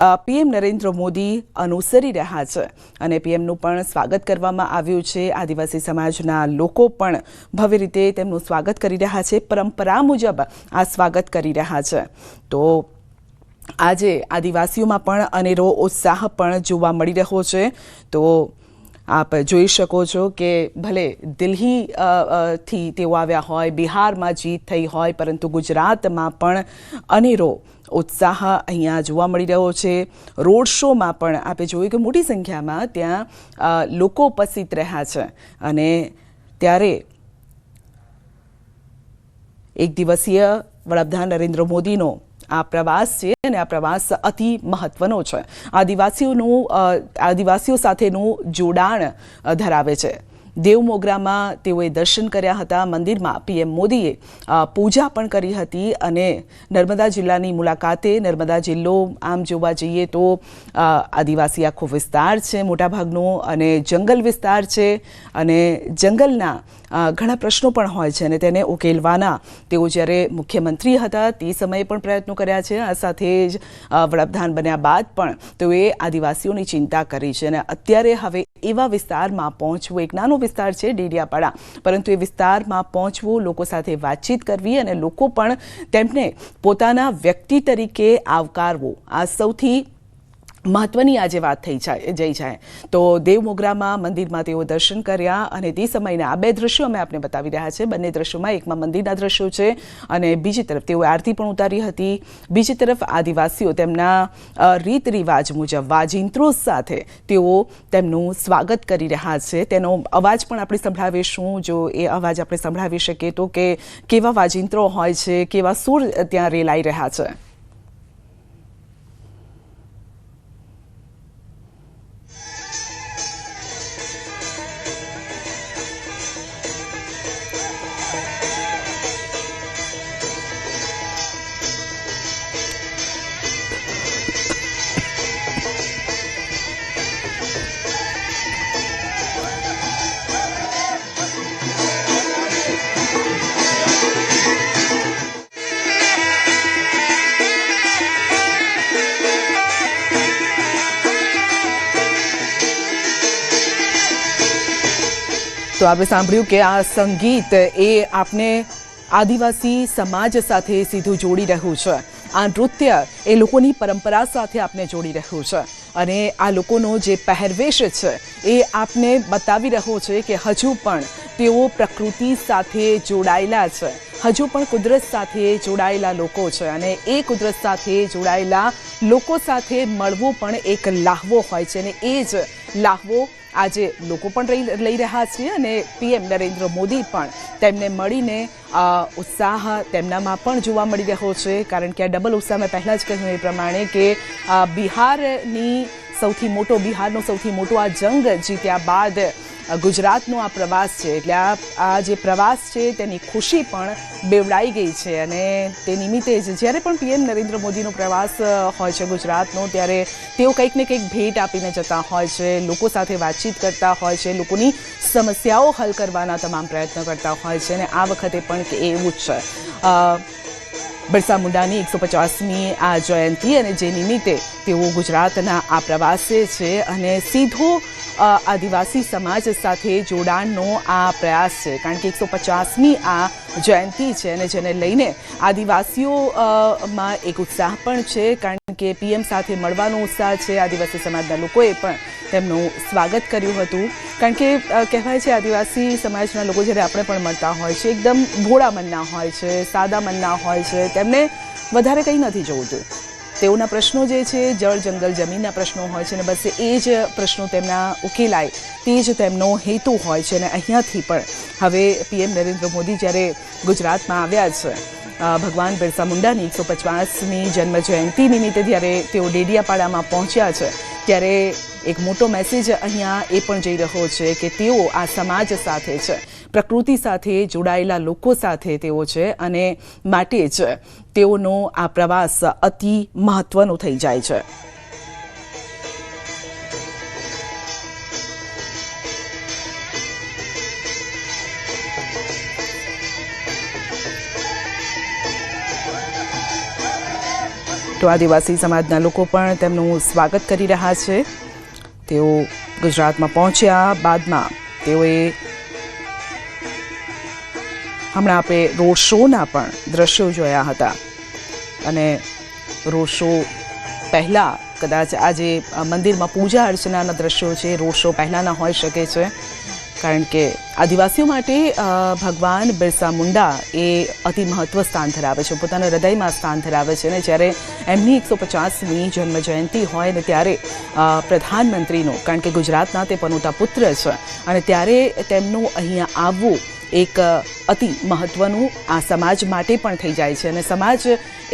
PM Narendra Modi અનુસરી રહ્યા છે અને પીએમનું પણ સ્વાગત કરવામાં આવ્યું છે। આદિવાસી સમાજના લોકો પણ ભવ્ય રીતે તેમનું સ્વાગત કરી રહ્યા છે, પરંપરા મુજબ આ સ્વાગત કરી રહ્યા છે। તો આજે આદિવાસીઓમાં પણ અનેરો ઉત્સાહ પણ જોવા મળી રહ્યો છે। તો आप જોઈ શકો છો કે ભલે દિલ્હી થી તેઓ આવ્યા હોય, બિહારમાં જીત થઈ હોય, પરંતુ ગુજરાતમાં પણ અનેરો उत्साह અહીંયા જોવા મળી રહ્યો છે। રોડ શોમાં પણ આપણે જોયું કે મોટી સંખ્યામાં ત્યાં લોકો ઉપસ્થિત રહ્યા છે અને ત્યારે એક દિવસીય વડાપ્રધાન નરેન્દ્ર મોદીનો આ પ્રવાસ છે અને આ પ્રવાસ અતિ મહત્વનો છે। આદિવાસીઓ સાથેનું જોડાણ ધરાવે છે। દેવમોગરામાં તેઓએ દર્શન કર્યા હતા, મંદિરમાં પીએમ મોદીએ પૂજા પણ કરી હતી અને નર્મદા જિલ્લાની મુલાકાતે, નર્મદા જિલ્લો આમ જોવા જઈએ તો આદિવાસી આખો વિસ્તાર છે મોટાભાગનો અને જંગલ વિસ્તાર છે અને જંગલના ઘણા પ્રશ્નો પણ હોય છે અને તેને ઉકેલવાના તેઓ જ્યારે મુખ્યમંત્રી હતા તે સમયે પણ પ્રયત્નો કર્યા છે। આ સાથે જ વડાપ્રધાન બન્યા બાદ પણ તેઓએ આદિવાસીઓની चिंता કરી છે અને અત્યારે હવે એવા વિસ્તારમાં પહોંચવું, એક નાનો વિસ્તાર છે ડેડિયાપાડા, પરંતુ એ વિસ્તારમાં પહોંચવું, લોકો સાથે વાતચીત કરવી અને લોકો પણ તેમને પોતાના વ્યક્તિ તરીકે આવકારવું, આ સૌથી મહત્વની આજે વાત થઈ જાય। તો દેવમોગરામાં મંદિરમાં તેઓ દર્શન કર્યા અને તે સમયના આ બે દ્રશ્યો અમે આપને બતાવી રહ્યા છે। બંને દ્રશ્યોમાં એકમાં મંદિરના દ્રશ્યો છે અને બીજી તરફ તેઓ આરતી પણ ઉતારી હતી। બીજી તરફ આદિવાસીઓ તેમના રીત રિવાજ મુજબ વાજિંત્રો સાથે તેઓ તેમનું સ્વાગત કરી રહ્યા છે। તેનો અવાજ પણ આપણે સંભળાવીશું। જો એ અવાજ આપણે સંભળાવી શકીએ તો કે કેવા વાજિંત્રો હોય છે, કેવા સૂર ત્યાં રેલાઈ રહ્યા છે। તો આપણે સાંભળ્યું કે આ સંગીત એ આપને આદિવાસી સમાજ સાથે સીધું જોડી રહ્યું છે। આ નૃત્ય એ લોકોની પરંપરા સાથે આપને જોડી રહ્યું છે અને આ લોકોનો જે પહેરવેશ છે એ આપને બતાવી રહ્યો છે કે હજુ પણ તેઓ પ્રકૃતિ સાથે જોડાયેલા છે, હજુ પણ કુદરત સાથે જોડાયેલા લોકો છે અને એ કુદરત સાથે જોડાયેલા લોકો સાથે મળવું પણ એક લાહવો હોય છે અને એ જ લાહવો આજે લોકો પણ લઈ રહ્યા છે અને પીએમ નરેન્દ્ર મોદી પણ તેમને મળીને ઉત્સાહ તેમનામાં પણ જોવા મળી રહ્યો છે। કારણ કે આ ડબલ ઉત્સાહ મેં પહેલાં જ કહ્યું એ પ્રમાણે કે બિહારનો સૌથી મોટો આ જંગ જીત્યા બાદ ગુજરાતનો આ પ્રવાસ છે એટલે આ જે પ્રવાસ છે તેની ખુશી પણ બેવડાઈ ગઈ છે અને તે નિમિત્તે જ જ્યારે પણ પીએમ નરેન્દ્ર મોદીનો પ્રવાસ હોય છે ગુજરાતનો ત્યારે તેઓ કંઈક ને કંઈક ભેટ આપીને જતા હોય છે, લોકો સાથે વાતચીત કરતા હોય છે, લોકોની સમસ્યાઓ હલ કરવાના તમામ પ્રયત્નો કરતા હોય છે અને આ વખતે પણ એવું જ છે। બિરસા મુંડાની 150મી આ જયંતિ અને જે નિમિત્તે તેઓ ગુજરાતના આ પ્રવાસે છે અને સીધો આદિવાસી સમાજ સાથે જોડાણનો આ પ્રયાસ છે। કારણ કે 150મી આ જયંતિ છે અને જેને લઈને આદિવાસીઓમાં એક ઉત્સાહ પણ છે કારણ કે પીએમ સાથે મળવાનો ઉત્સાહ છે। આદિવાસી સમાજના લોકોએ પણ તેમનું સ્વાગત કર્યું હતું કારણ કે કહેવાય છે આદિવાસી સમાજના લોકો જ્યારે આપણે પણ મળતા હોય છે એકદમ ભોળા મનના હોય છે, સાદા મનના હોય છે, તેમને વધારે કંઈ નથી જોઈતું। તેઓના પ્રશ્નો જે છે જળ, જંગલ, જમીનના પ્રશ્નો હોય છે અને બસ એ જ પ્રશ્નો તેમના ઉકેલાય તે જ તેમનો હેતુ હોય છે અને અહીંયાથી પણ હવે પીએમ નરેન્દ્ર મોદી જ્યારે ગુજરાતમાં આવ્યા છે ભગવાન બિરસા મુંડાની 150મી જન્મ જયંતિ નિમિત્તે જ્યારે તેઓ ડેડિયાપાડામાં પહોંચ્યા છે ત્યારે એક મોટો મેસેજ અહીંયા એ પણ જઈ રહ્યો છે કે તેઓ આ સમાજ સાથે છે, પ્રકૃતિ સાથે જોડાયેલા લોકો સાથે તેઓ છે અને માટે જ તેઓનો આ પ્રવાસ અતિ મહત્વનો થઈ જાય છે। તો આદિવાસી સમાજના લોકો પણ તેમનું સ્વાગત કરી રહ્યા છે. તેઓ ગુજરાતમાં પહોંચ્યા બાદમાં તેઓએ હમણાં આપણે રોડ શોના પણ દ્રશ્યો જોયા હતા અને રોડ શો પહેલાં કદાચ આજે મંદિરમાં પૂજા અર્ચનાના દ્રશ્યો છે રોડ શો પહેલાંના હોઈ શકે છે, કારણ કે આદિવાસીઓ માટે ભગવાન બિરસા મુંડા એ અતિ મહત્વ સ્થાન ધરાવે છે, પોતાના હૃદયમાં સ્થાન ધરાવે છે. અને જ્યારે એમની 150મી જન્મજયંતિ હોય ને ત્યારે પ્રધાનમંત્રીનો, કારણ કે ગુજરાતના તે પનોતા પુત્ર છે અને ત્યારે તેમનું અહીંયા આવવું એક અતિ મહત્વનું આ સમાજ માટે પણ થઈ જાય છે. અને સમાજ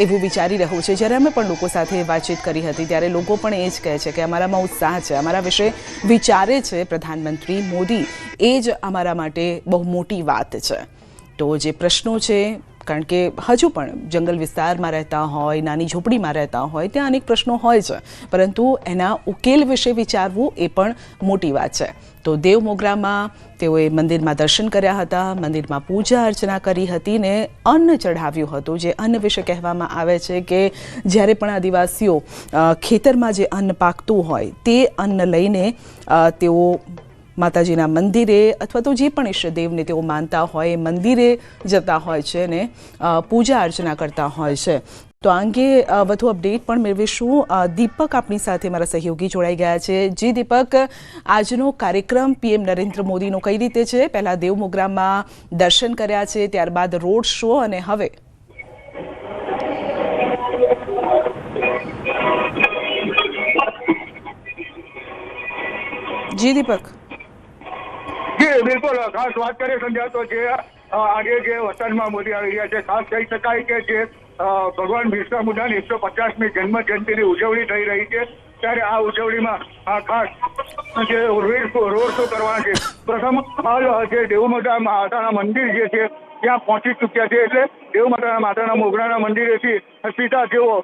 એવું વિચારી રહ્યું છે, જ્યારે અમે પણ લોકો સાથે વાતચીત કરી હતી ત્યારે લોકો પણ એ જ કહે છે કે અમારામાં ઉત્સાહ છે, અમારા વિશે વિચારે છે પ્રધાનમંત્રી મોદી, એ જ અમારા માટે બહુ મોટી વાત છે. તો જે પ્રશ્નો છે, કારણ કે હજુ પણ જંગલ વિસ્તારમાં રહેતા હોય, નાની ઝૂંપડીમાં રહેતા હોય, ત્યાં અનેક પ્રશ્નો હોય છે, પરંતુ એના ઉકેલ વિશે વિચારવું એ પણ મોટી વાત છે. તો દેવ મોગરામાં તેઓએ મંદિરમાં દર્શન કર્યા હતા, મંદિરમાં પૂજા અર્ચના કરી હતી ને અન્ન ચઢાવ્યું હતું. જે અન્ન વિશે કહેવામાં આવે છે કે જ્યારે પણ આદિવાસીઓ ખેતરમાં જે અન્ન પાકતું હોય તે અન્ન લઈને તેઓ માતાજીના મંદિરે અથવા તો જે પણ ઈષ્ટદેવને તેઓ માનતા હોય એ મંદિરે જતા હોય છે અને પૂજા અર્ચના કરતા હોય છે. તો આ અંગે વધુ અપડેટ પણ મેળવીશું. દીપક આપણી સાથે મારા સહયોગી જોડાઈ ગયા છે. જી દીપક, આજનો કાર્યક્રમ પીએમ નરેન્દ્ર મોદીનો કઈ રીતે છે? પહેલા દેવ મોગરામાં દર્શન કર્યા છે, ત્યારબાદ રોડ શો અને હવે જી દીપક. જી બિલકુલ, ખાસ વાત કરીએ સંધ્યા તો જે આજે જે વતનમાં મોદી આવી રહ્યા છે, ખાસ કહી શકાય કે જે ભગવાન બિરસા મુંડાની 150મી જન્મ જયંતિની ઉજવણી થઈ રહી છે, ત્યારે આ ઉજવણીમાં ખાસ જે રોડ શો કરવાના છે. પ્રથમ હાલ જે દેવ માતાના મંદિર જે છે ત્યાં પહોંચી ચૂક્યા છે, એટલે દેવ માતાના મોગરાના મંદિરેથી સીધા જેઓ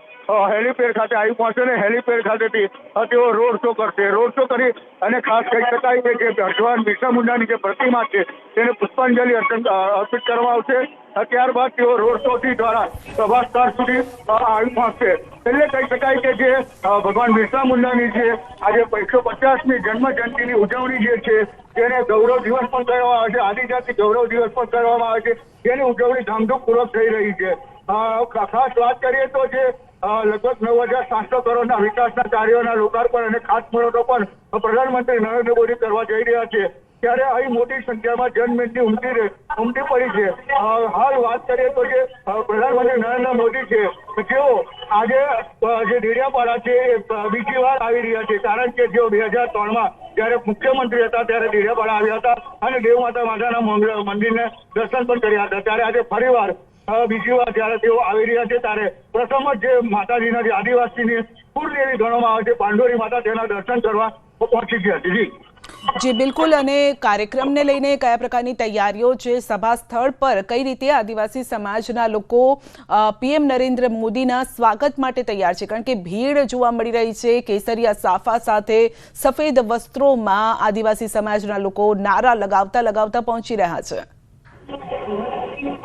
હેલીપેડ ખાતે આવી પહોંચે ને હેલીપેડ ખાતેથી તેઓ રોડ શો કરશે. રોડ શો કરી અને ખાસ કહી શકાય કે જે ભગવાન બિરસા મુંડાની જે પ્રતિમા છે તેને પુષ્પાંજલિ અર્પિત કરવામાં આવશે. ત્યારબાદ તેઓ રોડ શોથી દ્વારા સભા સ્થળ સુધી આવી પહોંચશે. એટલે કહી શકાય કે જે ભગવાન બિરસા મુંડાની જે આજે 150મી જન્મ જયંતિની ઉજવણી જે છે તેને ગૌરવ દિવસ પણ કહેવામાં આવે છે, આદિજાતિ ગૌરવ દિવસ પણ કરવામાં આવે છે, જેની ઉજવણી ધામધૂમપૂર્વક થઈ રહી છે. ખાસ વાત કરીએ તો જે લગભગ 9,700 કરોડના વિકાસના કાર્યોના લોકાર્પણ અને ખાતમુહૂર્તો પણ પ્રધાનમંત્રી નરેન્દ્ર મોદી કરવા જઈ રહ્યા છે, ત્યારે અહીં મોટી સંખ્યામાં જનમેદની ઉમટી પડી છે. હાલ વાત કરીએ તો જે પ્રધાનમંત્રી નરેન્દ્ર મોદી છે જેઓ આજે જે ડેડિયાપાડા છે એ બીજી વાર આવી રહ્યા છે, કારણ કે જેઓ 2003માં જયારે મુખ્યમંત્રી હતા ત્યારે ડેડિયાપાડા આવ્યા હતા અને દેવ માતાના મંદિરને દર્શન પણ કર્યા હતા. ત્યારે આજે ફરીવાર બીજી વાર જયારે તેઓ આવી રહ્યા છે ત્યારે પ્રથમ જ જે માતાજીના જે આદિવાસીની કુળદેવી ગણવામાં આવે છે પાંડોરી માતા, તેના દર્શન કરવા પહોંચી ગયા છે. જી બિલકુલ. અને કાર્યક્રમને લઈને કયા પ્રકારની તૈયારીઓ છે? સભા સ્થળ પર કઈ રીતે આદિવાસી સમાજના લોકો પીએમ નરેન્દ્ર મોદીના સ્વાગત માટે તૈયાર છે? કારણ કે ભીડ જોવા મળી રહી છે, કેસરિયા સાફા સાથે સફેદ વસ્ત્રોમાં આદિવાસી સમાજના લોકો નારા લગાવતા પહોંચી રહ્યા છે.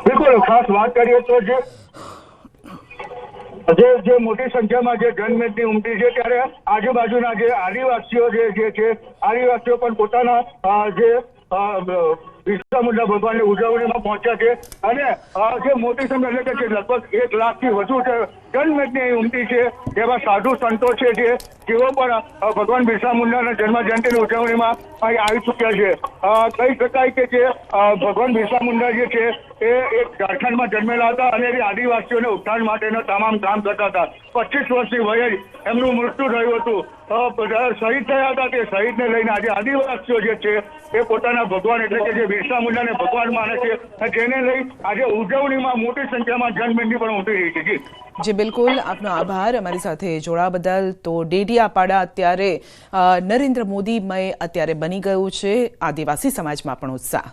બિલકુલ, ખાસ વાત કરીએ તો જે મોટી સંખ્યામાં જે જનમેદની ઉમટી છે, ત્યારે આજુબાજુના જે આદિવાસીઓ જે છે આદિવાસીઓ પણ પોતાના જે બિરસા મુંડા ભગવાનની ઉજવણીમાં પહોંચ્યા છે અને જે મોટી સંખ્યા એટલે કે લગભગ 1 લાખથી વધુ જનમેદની ઉમટી છે. જેમાં સાધુ સંતો છે જેઓ પણ ભગવાન બિરસા મુંડાના જન્મ જયંતિની ઉજવણીમાં આવી ચૂક્યા છે. કહી શકાય કે જે ભગવાન બિરસા મુંડા જે છે એ એક ઝારખંડમાં જન્મેલા હતા અને એ આદિવાસીઓને ઉત્થાન માટેના તમામ કામ કરતા હતા. 25 વર્ષની વયે એમનું મૃત્યુ થયું હતું. શહીદ થયા હતા. તે શહીદને લઈને આજે આદિવાસીઓ જે છે એ પોતાના ભગવાન એટલે કે જે બિરસા મુંડાને ભગવાન માને છે, જેને લઈ આજે ઉજવણીમાં મોટી સંખ્યામાં જનમેદની પણ ઉમટી રહી છે. જી બિલકુલ, આપનો આભાર અમારી સાથે જોડાવા બદલ. તો ડેડિયાપાડા અત્યારે નરેન્દ્ર મોદીમય અત્યારે બની ગયું છે, આદિવાસી સમાજમાં પણ ઉત્સાહ.